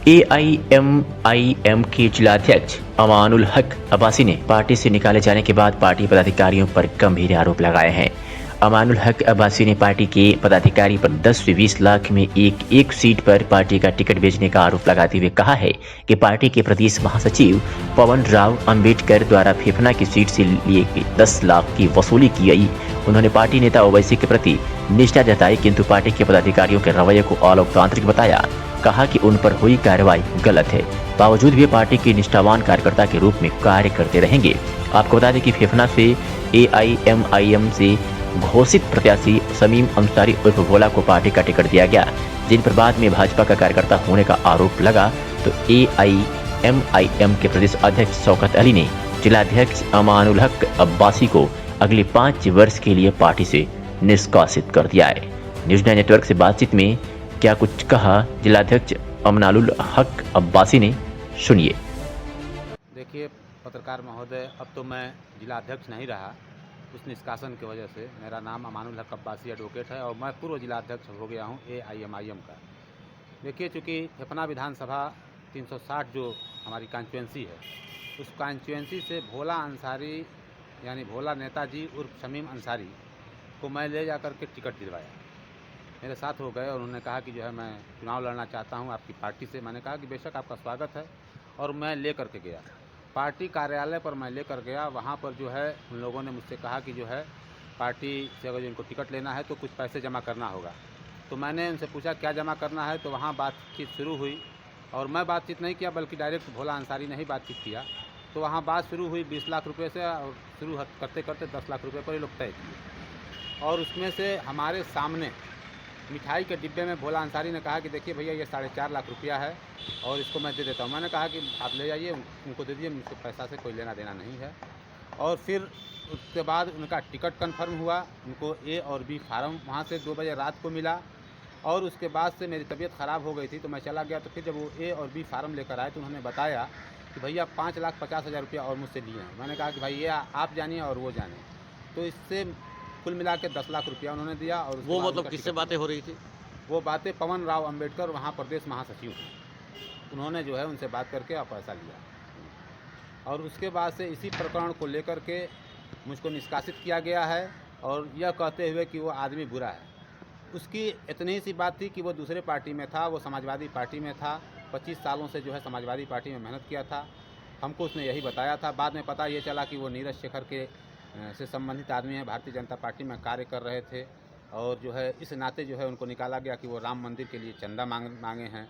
AIMIM के जिलाध्यक्ष अमानुल हक अब्बासी ने पार्टी से निकाले जाने के बाद पार्टी पदाधिकारियों पर गंभीर आरोप लगाए हैं। अमानुल हक अब्बासी ने पार्टी के पदाधिकारी पर 10 से 20 लाख में एक सीट पर पार्टी का टिकट बेचने का आरोप लगाते हुए कहा है कि पार्टी के प्रदेश महासचिव पवन राव अंबेडकर द्वारा फेफना की सीट से लिए 10 लाख की वसूली की गई। उन्होंने पार्टी नेता ओवैसी के प्रति निष्ठा जताई, किंतु पार्टी के पदाधिकारियों के रवैये को अलोकतांत्रिक बताया। कहा कि उन पर हुई कार्रवाई गलत है, बावजूद भी पार्टी के निष्ठावान कार्यकर्ता के रूप में कार्य करते रहेंगे। आपको बता दें कि फेफना से एआईएमआईएम से घोषित प्रत्याशी शमीम अंसारी उर्फ भोला को पार्टी का टिकट दिया गया, जिन पर बाद में भाजपा का कार्यकर्ता होने का आरोप लगा। तो एआईएमआईएम के प्रदेश अध्यक्ष शौकत अली ने जिलाध्यक्ष अमानुल हक अब्बासी को अगले 5 वर्ष के लिए पार्टी से निष्कासित कर दिया है। न्यूज़ 9 नेटवर्क से बातचीत में क्या कुछ कहा जिलाध्यक्ष अमानुल हक अब्बासी ने, सुनिए। देखिए पत्रकार महोदय, अब तो मैं जिलाध्यक्ष नहीं रहा उस निष्कासन की वजह से। मेरा नाम अमानुल हक अब्बासी एडवोकेट है और मैं पूर्व जिलाध्यक्ष हो गया हूँ एआईएमआईएम का। देखिए चूँकि फेफना विधानसभा 360 जो हमारी कॉन्स्टिट्यूंसी है, उस कॉन्स्टिट्यूंसी से भोला अंसारी यानी भोला नेताजी उर्फ शमीम अंसारी को मैं ले जा कर के टिकट दिलवाया। मेरे साथ हो गए और उन्होंने कहा कि जो है मैं चुनाव लड़ना चाहता हूं आपकी पार्टी से। मैंने कहा कि बेशक आपका स्वागत है, और मैं ले कर के गया पार्टी कार्यालय पर। मैं ले कर गया वहां पर जो है उन लोगों ने मुझसे कहा कि जो है पार्टी से अगर इनको टिकट लेना है तो कुछ पैसे जमा करना होगा। तो मैंने उनसे पूछा क्या जमा करना है, तो वहाँ बातचीत शुरू हुई और मैं बातचीत नहीं किया बल्कि डायरेक्ट भोला अंसारी ने ही बातचीत किया। तो वहाँ बात शुरू हुई 20 लाख रुपये से, और शुरू करते करते 10 लाख रुपये पर ये लोग तय किए। और उसमें से हमारे सामने मिठाई के डिब्बे में भोला अंसारी ने कहा कि देखिए भैया ये 4.5 लाख रुपया है और इसको मैं दे देता हूँ। मैंने कहा कि आप ले जाइए, उनको दे दीजिए, मुझसे पैसा से कोई लेना देना नहीं है। और फिर उसके बाद उनका टिकट कंफर्म हुआ, उनको ए और बी फार्म वहाँ से 2 बजे रात को मिला। और उसके बाद से मेरी तबीयत ख़राब हो गई थी तो मैं चला गया। तो फिर जब वो ए और बी फार्म लेकर आए तो उन्होंने बताया कि भैया 5,50,000 रुपया और मुझसे लिए हैं। मैंने कहा कि भाई ये आप जानिए और वो जाने। तो इससे कुल मिला के 10 लाख रुपया उन्होंने दिया। और वो मतलब किससे बातें हो रही थी? वो बातें पवन राव अंबेडकर वहाँ प्रदेश महासचिव हैं, उन्होंने जो है उनसे बात करके और पैसा लिया। और उसके बाद से इसी प्रकरण को लेकर के मुझको निष्कासित किया गया है, और यह कहते हुए कि वो आदमी बुरा है। उसकी इतनी सी बात थी कि वो दूसरे पार्टी में था, वो समाजवादी पार्टी में था, 25 सालों से जो है समाजवादी पार्टी में मेहनत किया था। हमको उसने यही बताया था। बाद में पता ये चला कि वो नीरज शेखर के से संबंधित आदमी हैं, भारतीय जनता पार्टी में कार्य कर रहे थे। और जो है इस नाते जो है उनको निकाला गया कि वो राम मंदिर के लिए चंदा मांगे हैं,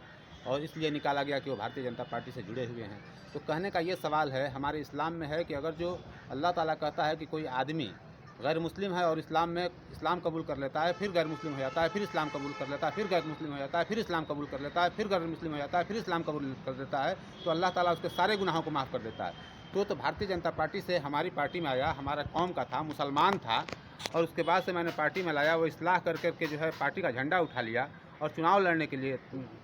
और इसलिए निकाला गया कि वो भारतीय जनता पार्टी से जुड़े हुए हैं। तो कहने का ये सवाल है, हमारे इस्लाम में है कि अगर जो अल्लाह ताला कहता है कि कोई आदमी गैर मुस्लिम है और इस्लाम कबूल कर लेता है, फिर गैर मुस्लिम हो जाता है, फिर इस्लाम कबूल कर लेता है, फिर गैर मुस्लिम हो जाता है, फिर इस्लाम कबूल कर लेता है, फिर गैर मुस्लिम हो जाता है, फिर इस्लाम कबूल कर देता है, तो अल्लाह ताला उसके सारे गुनाहों को माफ़ कर देता है। तो भारतीय जनता पार्टी से हमारी पार्टी में आया, हमारा कौम का था, मुसलमान था, और उसके बाद से मैंने पार्टी में लाया। वो इस्लाह कर करके जो है पार्टी का झंडा उठा लिया और चुनाव लड़ने के लिए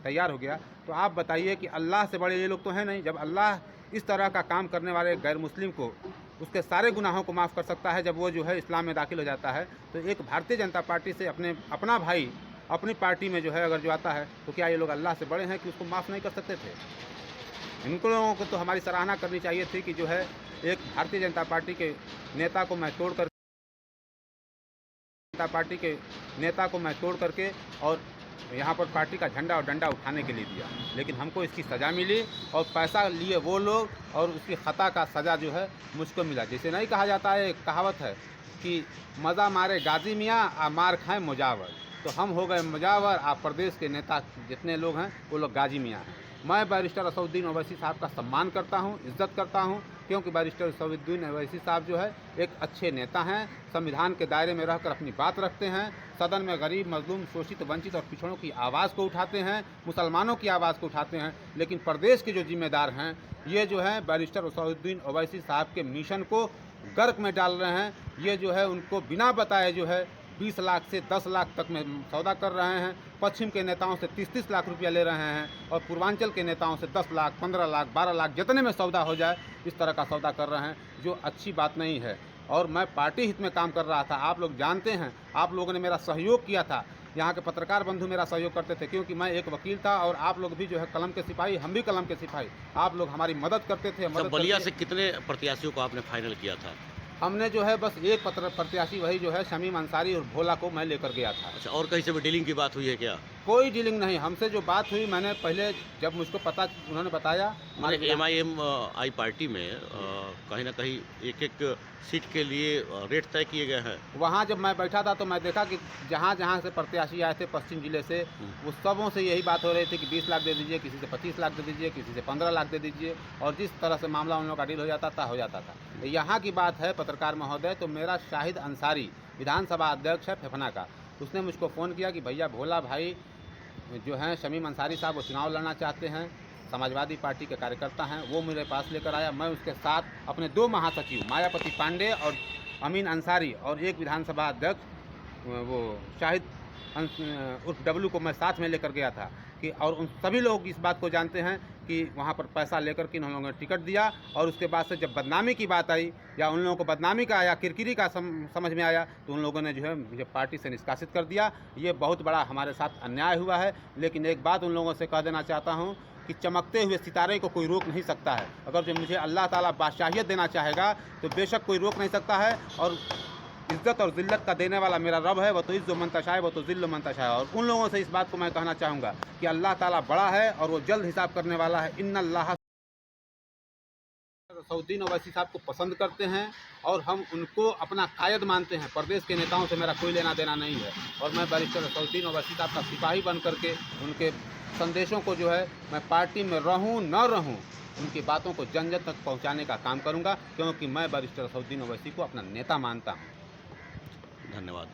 तैयार हो गया। तो आप बताइए कि अल्लाह से बड़े ये लोग तो हैं नहीं। जब अल्लाह इस तरह का काम करने वाले गैर मुस्लिम को उसके सारे गुनाहों को माफ़ कर सकता है जब वो जो है इस्लाम में दाखिल हो जाता है, तो एक भारतीय जनता पार्टी से अपना भाई अपनी पार्टी में जो है अगर जो आता है, तो क्या ये लोग अल्लाह से बड़े हैं कि उसको माफ़ नहीं कर सकते थे? इनको लोगों को तो हमारी सराहना करनी चाहिए थी कि जो है एक भारतीय जनता पार्टी के नेता को मैं तोड़ करके और यहाँ पर पार्टी का झंडा और डंडा उठाने के लिए दिया। लेकिन हमको इसकी सज़ा मिली, और पैसा लिए वो लोग, और उसकी ख़ता का सज़ा जो है मुझको मिला। जैसे नहीं कहा जाता है, एक कहावत है कि मज़ा मारे गाजी मियाँ आ मार खाएँ मुजावर। तो हम हो गए मुजावर, आप प्रदेश के नेता जितने लोग हैं वो लोग गाजी मियाँ हैं। मैं बैरिस्टर असदुद्दीन ओवैसी साहब का सम्मान करता हूं, इज्जत करता हूं, क्योंकि बैरिस्टर असदुद्दीन ओवैसी साहब जो है एक अच्छे नेता हैं, संविधान के दायरे में रहकर अपनी बात रखते हैं, सदन में गरीब, मजलूम, शोषित, वंचित और पिछड़ों की आवाज़ को उठाते हैं, मुसलमानों की आवाज़ को उठाते हैं। लेकिन प्रदेश के जो जिम्मेदार हैं ये जो है बैरिस्टर असदुद्दीन ओवैसी साहब के मिशन को गर्क में डाल रहे हैं। ये जो है उनको बिना बताए जो है 20 लाख से 10 लाख तक में सौदा कर रहे हैं। पश्चिम के नेताओं से 30-30 लाख रुपया ले रहे हैं, और पूर्वांचल के नेताओं से 10 लाख, 15 लाख, 12 लाख, जितने में सौदा हो जाए इस तरह का सौदा कर रहे हैं, जो अच्छी बात नहीं है। और मैं पार्टी हित में काम कर रहा था। आप लोग जानते हैं, आप लोगों ने मेरा सहयोग किया था। यहाँ के पत्रकार बंधु मेरा सहयोग करते थे, क्योंकि मैं एक वकील था और आप लोग भी जो है कलम के सिपाही, हम भी कलम के सिपाही, आप लोग हमारी मदद करते थे। अच्छा, बलिया से कितने प्रत्याशियों को आपने फाइनल किया था? हमने जो है बस एक प्रत्याशी, वही जो है शमीम अंसारी और भोला को मैं लेकर गया था। अच्छा, और कहीं से भी डीलिंग की बात हुई है क्या? कोई डीलिंग नहीं, हमसे जो बात हुई, मैंने पहले जब मुझको पता उन्होंने बताया, हमारे MIM-I पार्टी में कहीं ना कहीं एक एक सीट के लिए रेट तय किए गए हैं। वहाँ जब मैं बैठा था तो मैं देखा कि जहाँ जहाँ से प्रत्याशी आए थे पश्चिम जिले से, उस सबों से यही बात हो रही थी कि 20 लाख दे दीजिए, किसी से 25 लाख दे दीजिए, किसी से 15 लाख दे दीजिए, और जिस तरह से मामला उन लोगों का डील हो जाता था, तो यहाँ की बात है पत्रकार महोदय, तो मेरा शाहिद अंसारी विधानसभा अध्यक्ष है फेफना का, उसने मुझको फ़ोन किया कि भैया भोला भाई जो हैं शमीम अंसारी साहब, वो चुनाव लड़ना चाहते हैं, समाजवादी पार्टी के कार्यकर्ता हैं, वो मेरे पास लेकर आया। मैं उसके साथ अपने 2 महासचिव मायापति पांडे और अमीन अंसारी और एक विधानसभा अध्यक्ष वो शाहिद उर्फ डब्लू को मैं साथ में लेकर गया था कि, और उन सभी लोग इस बात को जानते हैं कि वहाँ पर पैसा लेकर के उन लोगों ने टिकट दिया, और उसके बाद से जब बदनामी की बात आई या उन लोगों को बदनामी का या किरकिरी का समझ में आया, तो उन लोगों ने जो है मुझे पार्टी से निष्कासित कर दिया। ये बहुत बड़ा हमारे साथ अन्याय हुआ है। लेकिन एक बात उन लोगों से कह देना चाहता हूँ कि चमकते हुए सितारे को कोई रोक नहीं सकता है। अगर जो मुझे अल्लाह ताला बादशाहियत देना चाहेगा तो बेशक कोई रोक नहीं सकता है, और इज़्ज़त और ज़िल्लत का देने वाला मेरा रब है, वो तो इज़्ज़ो मंतशा है, वो तो ज़िल्लो मंतशा है। और उन लोगों से इस बात को मैं कहना चाहूँगा कि अल्लाह ताला बड़ा है और वो जल्द हिसाब करने वाला है। इन्नल्लाह सऊद्दीन ओवैसी साहब को पसंद करते हैं और हम उनको अपना कायद मानते हैं। प्रदेश के नेताओं से मेरा कोई लेना देना नहीं है, और मैं बैरिस्टर सऊद्दीन ओवैसी साहब का सिपाही बन करके उनके संदेशों को जो है, मैं पार्टी में रहूं न रहूं, उनकी बातों को जन जन तक पहुंचाने का काम करूंगा, क्योंकि मैं बैरिस्टर सऊद्दीन ओवैसी को अपना नेता मानता हूं। धन्यवाद।